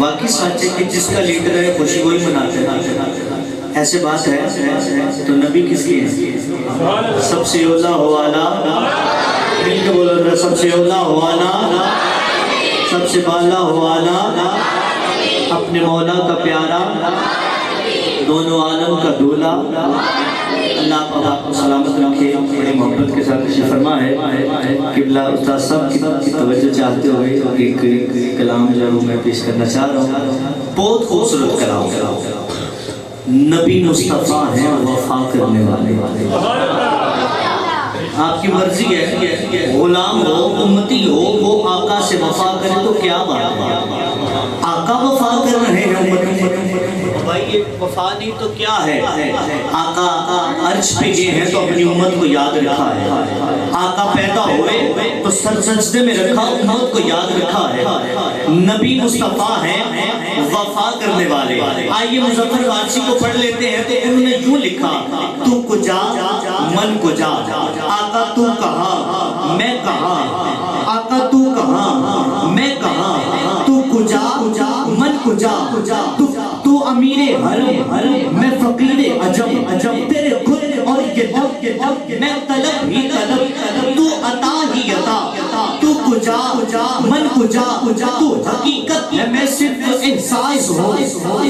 باقی سچ ہے کہ جس کا لیڈر ہے خوشی وہی مناتے ہیں. ایسے بات ہے تو نبی کس کی ہے؟ سب سے اولا ہو آلہ، مل کے بولو، سب سے اولا ہو آلہ، سب سے بالا ہو آلہ، اپنے مولا کا پیارا، دونوں عالم کا دولا. اللہ آپ کو سلامت رکھے. بڑی محبت کے ساتھ تشریف فرما ہے. قبلہ استاد صاحب کی توجہ چاہتے ہوئے ایک کلام جو ہے میں پیش کرنا چاہ رہا ہوں. بہت خوبصورت کلام. نبی مصطفیٰ ہیں وفا کرنے والے. آپ کی مرضی ہے، غلام ہو امتی ہو، وہ آقا سے وفا کرے تو کیا بات ہے. آقا وفا کر رہے ہیں امت. بھائی یہ وفا نہیں تو کیا ہے. آقا عرش پہ گئے ہیں تو اپنی امت کو یاد رکھا ہے. آقا پیدا ہوئے تو سر سجدے میں رکھا، امت کو یاد رکھا ہے. نبی مصطفیٰ ہیں وفا کرنے والے. آئیے مظفر وارسی کو پڑھ لیتے ہیں تو انہوں نے یوں لکھا: تو کجا من کجا، آقا تو کہاں میں کہاں، آقا تو کہاں میں کہاں، تو کجا من کجا، تو امیر حرم میں فقیر عجم، تیرے خود اور یہ میں طلب ہی طلب، تو عطا ہی عطا، تو کجا من کجا، تو حقیقت ہے میں صرف احساس ہوں،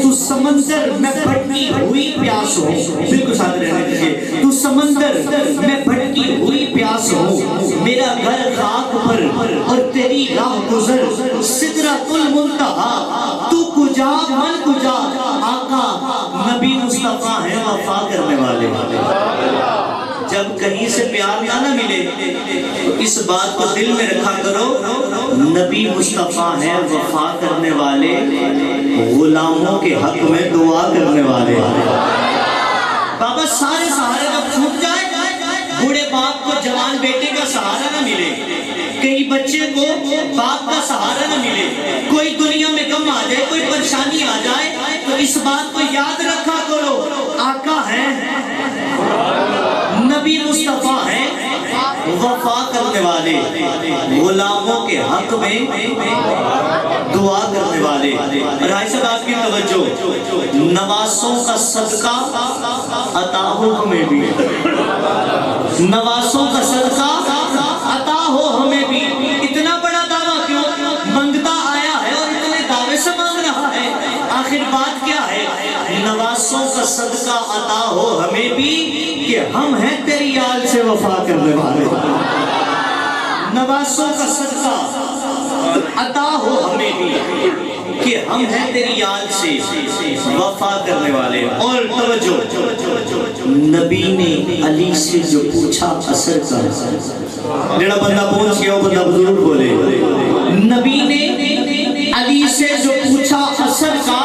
تو سمندر میں بھٹکی ہوئی پیاس ہوں. بالکل ساتھ رہنے دیجیے. تو سمندر میں بھٹکی ہوئی پیاس ہوں، میرا گھر خاک پر اور تیری راہ گزر سدرۃ المنتہا، تو کجا من کجا. آقا نبی مصطفیٰ ہیں وفا کرنے والے. جب کہیں سے پیار نہ ملے تو اس بات کو دل میں رکھا کرو، نبی مصطفیٰ ہیں وفا کرنے والے، غلاموں کے حق میں دعا کرنے والے. بابا سارے سہارے جب چھوٹ جائے، بوڑھے باپ کو جوان بیٹے کا سہارا نہ ملے، کئی بچے کو باپ کا سہارا نہ ملے، کوئی دنیا میں غم آ جائے، کوئی پریشانی آ جائے تو اس بات کو یاد رکھا کرو، آقا ہے نبی مصطفیٰ ہیں وفا کرنے والے، غلاموں کے حق میں دعا کرنے والے. رائے صاحب آپ کی توجہ، نواسوں کا صدقہ عطا ہو ہمیں بھی، نواسوں کا صدقہ عطا ہو ہمیں بھی. اتنا بڑا دعویٰ کیوں؟ منگتا آیا ہے اور اتنے دعوے سے مانگ رہا ہے. آخر بات کیا ہے؟ نواسوں کا صدقہ عطا ہو ہمیں بھی کہ ہم ہیں تیری آل سے وفا کرنے والے. نواسوں کا صدقہ عطا ہو ہمیں بھی کہ ہم ہیں تیری آل سے وفا کرنے والے. اور توجہ، نبی نے علی سے جو پوچھا اثر کا، جڑا بندہ پہنچ گیا وہ بندہ بزرگ بولے. نبی نے علی سے جو پوچھا اثر کا،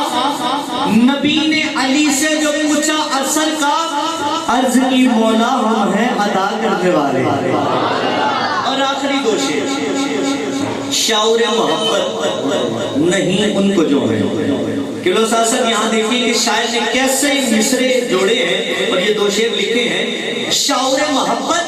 نبی نے علی سے جو پوچھا اثر کا، عرض کی مولا ہم ہیں ادا کرنے والے. اور آخری دو شعر، شعور محبت نہیں ان کو جو ہے. کلو صاحب یہاں دیکھیں کہ شاعر نے کیسے مصرے جوڑے ہیں اور یہ دو شعر لکھے ہیں. شعور محبت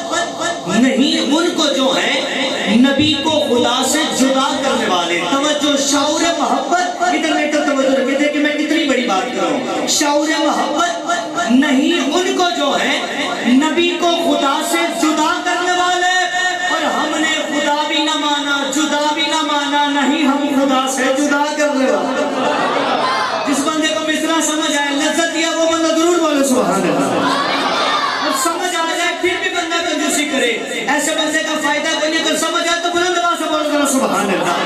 نہیں ان کو جو ہے نبی کو خدا سے جدا کرنے والے. توجہ، شعور محبت، ادھر میں توجہ رکھے تھے کہ میں کتنی بڑی بات کر رہا ہوں. شعور محبت نہیں ان کو جو ہے نبی کو خدا سے جدا کرنے والے. اور ہم نے خدا بھی نہ مانا، جدا بھی نہ مانا، نہیں ہم خدا سے جدا کرنے والے. جس بندے کو مصرع سمجھ آئے، لذت دیا، وہ بندہ ضرور بولے سبحان اللہ. اور سمجھ آ جائے پھر بھی بندہ کنجوسی کرے، ایسے بندے کا فائدہ کوئی نہیں. اگر سمجھ آئے تو بلند آواز سے بولو ذرا سبحان اللہ.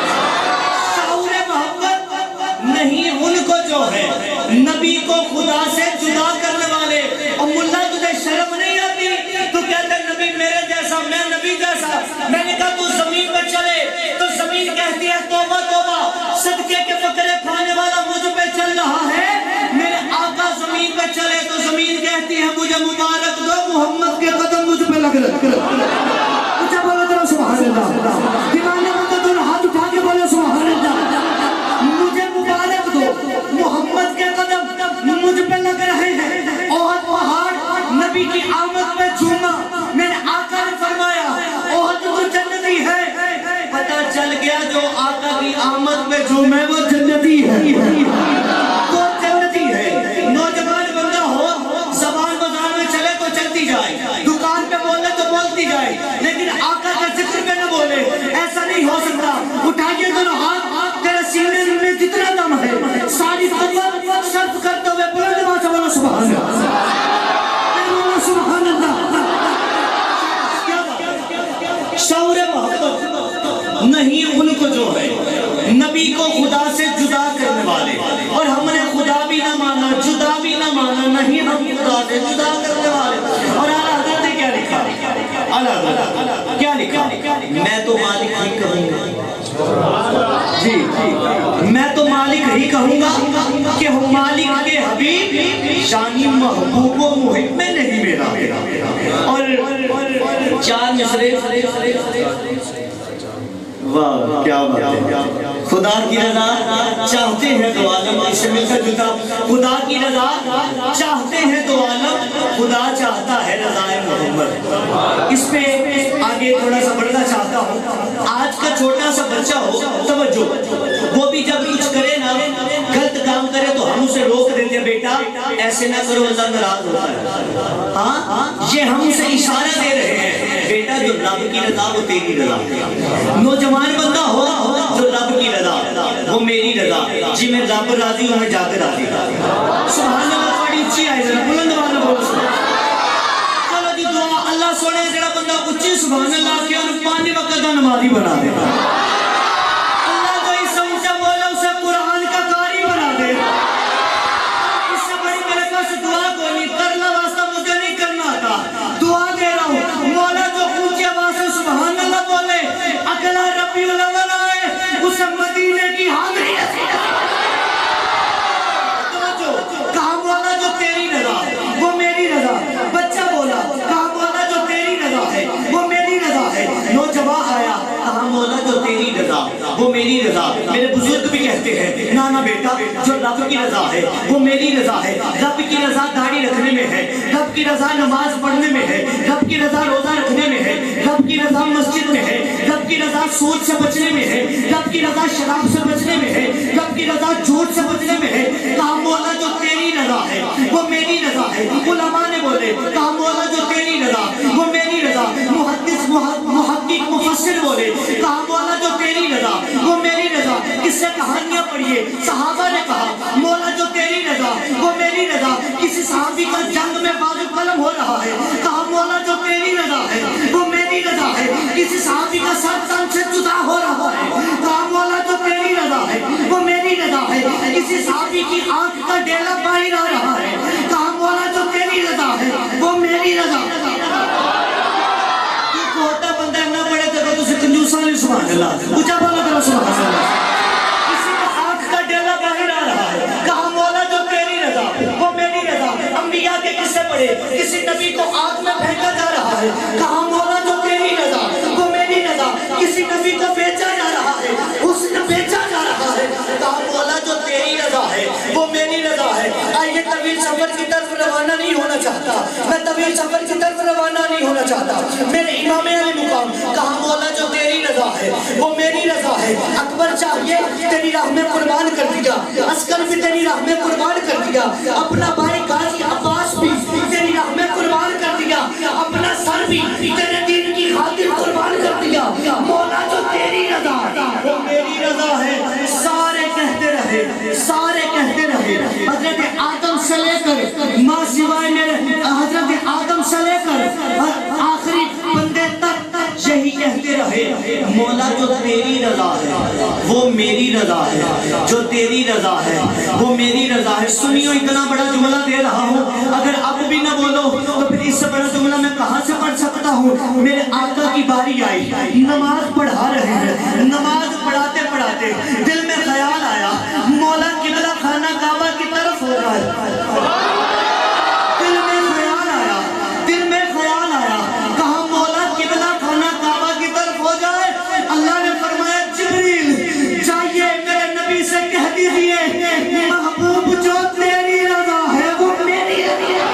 شعور محبت نہیں ان کو جو ہے نبی کو خدا سے جدا کرنے والے. اور ملا تجھے شرم نہیں آتی؟ تو کہتے ہیں نبی میرے جیسا، میں نبی جیسا. میں نے کہا تو زمین پر چلے تو زمین کہتی ہے توبہ توبہ، صدقے کے فقرے کھانے والا مجھ پہ چل رہا ہے. میرے آقا زمین پہ چلے تو زمین کہتی ہے مجھے مبارک دو، محمد کے قدم مجھ پہ لگ رہے. مجھے بولو ذرا سبحان اللہ. دیوانے بندے دونوں ہاتھ اٹھا کے بولو سبحان اللہ. مجھے مبارک دو، محمد کے قدم مجھ پہ لگ رہے ہیں. احد پہاڑ نبی کی آمد پہ جھوما. میرے آقا نے فرمایا احد تو جنتی ہے. پتہ چل گیا جو آقا کی آمد پہ جھومے وہ جنتی जन्नती है, वो जन्नती है। नौजवान बंदा हो, ज़बान बाजार में चले तो चलती जाए, दुकान पे बोले तो बोलती जाए, लेकिन आका का जिक्र पे न बोले, ऐसा नहीं हो सकता। उठाइए दोनों हाथ, तेरे सीने में जितना दम है सारी कब्र सर्फ करते हुए बुलंद आवाज़ से बोलो सुभान अल्लाह, सुभान अल्लाह। शौर मोहब्बत नहीं उनको जो है नबी को खुदा से जुदा करने वाले, और हमने खुदा भी ना माना, जुदा भी ना माना, नहीं हम खुदा से जुदा करने वाले। और आला हज़रत ने क्या लिखा, आला हज़रत क्या लिखा, मैं तो मालिक ही कहूँगा, जी मैं तो मालिक ही कहूँगा कि हूँ मालिक के हबीब, शानी महबूब व मुहिब में नहीं मेरा। और चार मिसरे, वाह क्या बात है। खुदा की रज़ा चाहते हैं तो आलम, इससे मिलकर जुदा, खुदा की रज़ा चाहते हैं तो आलम, खुदा चाहता है रज़ाए मोहम्मद। इस पे आगे थोड़ा सा बढ़ना चाहता हूँ। आज का छोटा सा बच्चा हो, तवज्जो, वो भी जब कुछ करे ना, गलत काम करे तो हम उसे रोक देते हैं, बेटा ऐसे ना करो, अल्लाह नाराज होता है। हाँ, ये हम उसे इशारा दे रहे हैं, बेटा जो रब की रज़ा वो तेरी रज़ा। नौजवान बंदा हो जो रब की रज़ा वो मेरी रज़ा, जी मैं रब राजी हूँ, मैं जाकर राजी। सुभान अल्लाह, बड़ी ऊंची आई जरा बुलंद वाला बोलो सुभान। चलो जी दुआ, अल्लाह सोने जेड़ा बंदा ऊंची सुभान अल्लाह के और 5 वक्त का नमाज़ी बना दे, अल्लाह जो इस ऊंचा बोले उसे कुरान का कारी बना दे। इससे बड़ी मेरे पास दुआ कोई नहीं, करना वास्ता मुझे नहीं करना आता, दुआ दे रहा हूँ। मौला जो ऊंची आवाज़ से सुभान अल्लाह बोले, अगला रबीउल अव्वल आए, उसे मदीने की हाज़िरी नसीब। कहा मौला जो तेरी रज़ा वो मेरी रज़ा, बच्चा बोला कहा मौला जो तेरी रज़ा है वो मेरी रज़ा है। नौजवान आया, कहा मौला जो तेरी रज़ा वो मेरी रज़ा। मेरे बुजुर्ग भी कहते हैं, ना ना बेटा जो रब की रज़ा है वो मेरी रज़ा है। रब की रज़ा दाढ़ी रखने में है, रब की रज़ा नमाज पढ़ने में है, रब की रज़ा रोज़ा रखने में है, रब की रज़ा मस्जिद में है, रब की रज़ा सूद से बचने में है, रब की रज़ा शराब से बचने में है, रब की रज़ा झूठ से बचने में है। कहा मौला जो तेरी रज़ा है वो मेरी रज़ा है। उलमा ने बोले, कहा मौला जो तेरी रज़ा वो मेरी रज़ा। मुहद्दिस मुहक्किक मुफस्सिर बोले, कहा मौला जो तेरी रज़ा वो मेरी रज़ा। किससे कहानियां पढ़िए, सहाबा ने कहा मौला जो तेरी रज़ा वो मेरी रज़ा। किसी सहाबी का जंग में बाजू कलम हो रहा है, कहा मौला जो तेरी रज़ा है वो मेरी रज़ा है। किसी सहाबी का सर तन से जुदा हो रहा है, कहा मौला जो तेरी रज़ा है वो मेरी रज़ा है। किसी सहाबी की आंख का डेला बाहर आ रहा है, कहा मौला जो तेरी रज़ा है वो मेरी रज़ा। होता बंदा ना पड़े तो तुझे कंजूसा नहीं, सुभान अल्लाह ऊंचा बोला करो सुभान अल्लाह। किसी का आंख का डेला बाहर आ रहा है, कहा मौला जो तेरी रज़ा वो मेरी रज़ा। अंबिया के किस्से पढ़े, किसी नबी को आग में फेंका जा रहा है, कहा मौला जो तेरी रज़ा वो मेरी रज़ा। किसी नबी को बेचा जा रहा है, उसने बेचा जा रहा है, कहा मौला जो तेरी रज़ा है वो मेरी रज़ा है। आइए तवील सफर की तरफ रवाना नहीं होना चाहता, मैं तवील सफर की तरफ रवाना नहीं होना चाहता। मेरे इमाम अली मुकाम, कहा मौला जो तेरी रज़ा है वो मेरी रज़ा है। अकबर चाहिए तेरी राह में कुर्बान कर दिया, अस्कर भी तेरी राह में कुर्बान कर दिया, अपना भाई गाजी अब्बास भी तेरी राह में कुर्बान कर दिया, अपना सर भी तेरे दीन की खातिर कुर्बान कर दिया। मौला जो तेरी रज़ा वो मेरी रज़ा है। सारे कहते रहे, सारे कहते रहे, हजरत आदम से लेकर माँ सिवाय मेरे हजरत आदम से लेकर आखिरी बंदे तक यही कहते रहे, मौला जो तेरी रज़ा है वो मेरी रज़ा है, जो तेरी रज़ा है वो मेरी रज़ा है। सुनियो, इतना बड़ा जुमला दे रहा हूँ, अगर अब भी ना बोलो तो फिर इससे बड़ा जुमला मैं कहाँ से पढ़ सकता हूँ। मेरे आका की बारी आई, नमाज पढ़ा रहे हैं, नमाज पढ़ाते पढ़ाते दिल में ख्याल आया, मौला किबला खाना काबा की तरफ हो रहा है। दिल में ख्याल आया, दिल में ख्याल आया, कहा मौला किबला खाना काबा की तरफ हो जाए। अल्लाह ने फरमाया, जिब्रील जाइए मेरे नबी से कह दीजिए, महबूब जो तेरी रज़ा है वो मेरी रज़ा।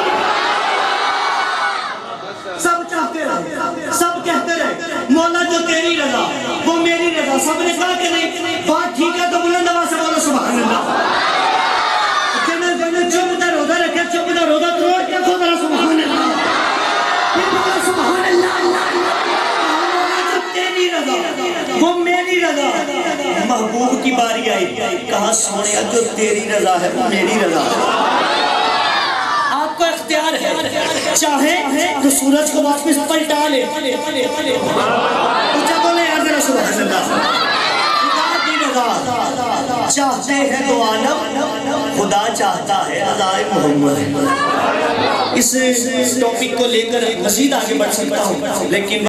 सब चाहते रहे, सब कहते रहे, मौला जो तेरी रज़ा वो मेरी रज़ा। सबने कहा कि नहीं, बात ठीक है तो محبوب کی باری آئی، کہا سونیا جو تیری رضا ہے وہ میری رضا ہے۔ آپ کو اختیار ہے، چاہے تو سورج کو واپس پلٹا لے، اچھا بولے یار ذرا سبحان اللہ۔ خدا کی رضا چاہتے ہیں تو عالم، خدا چاہتا ہے رضا محمد۔ اس ٹاپک کو لے کر مزید آگے بڑھ سکتا ہوں لیکن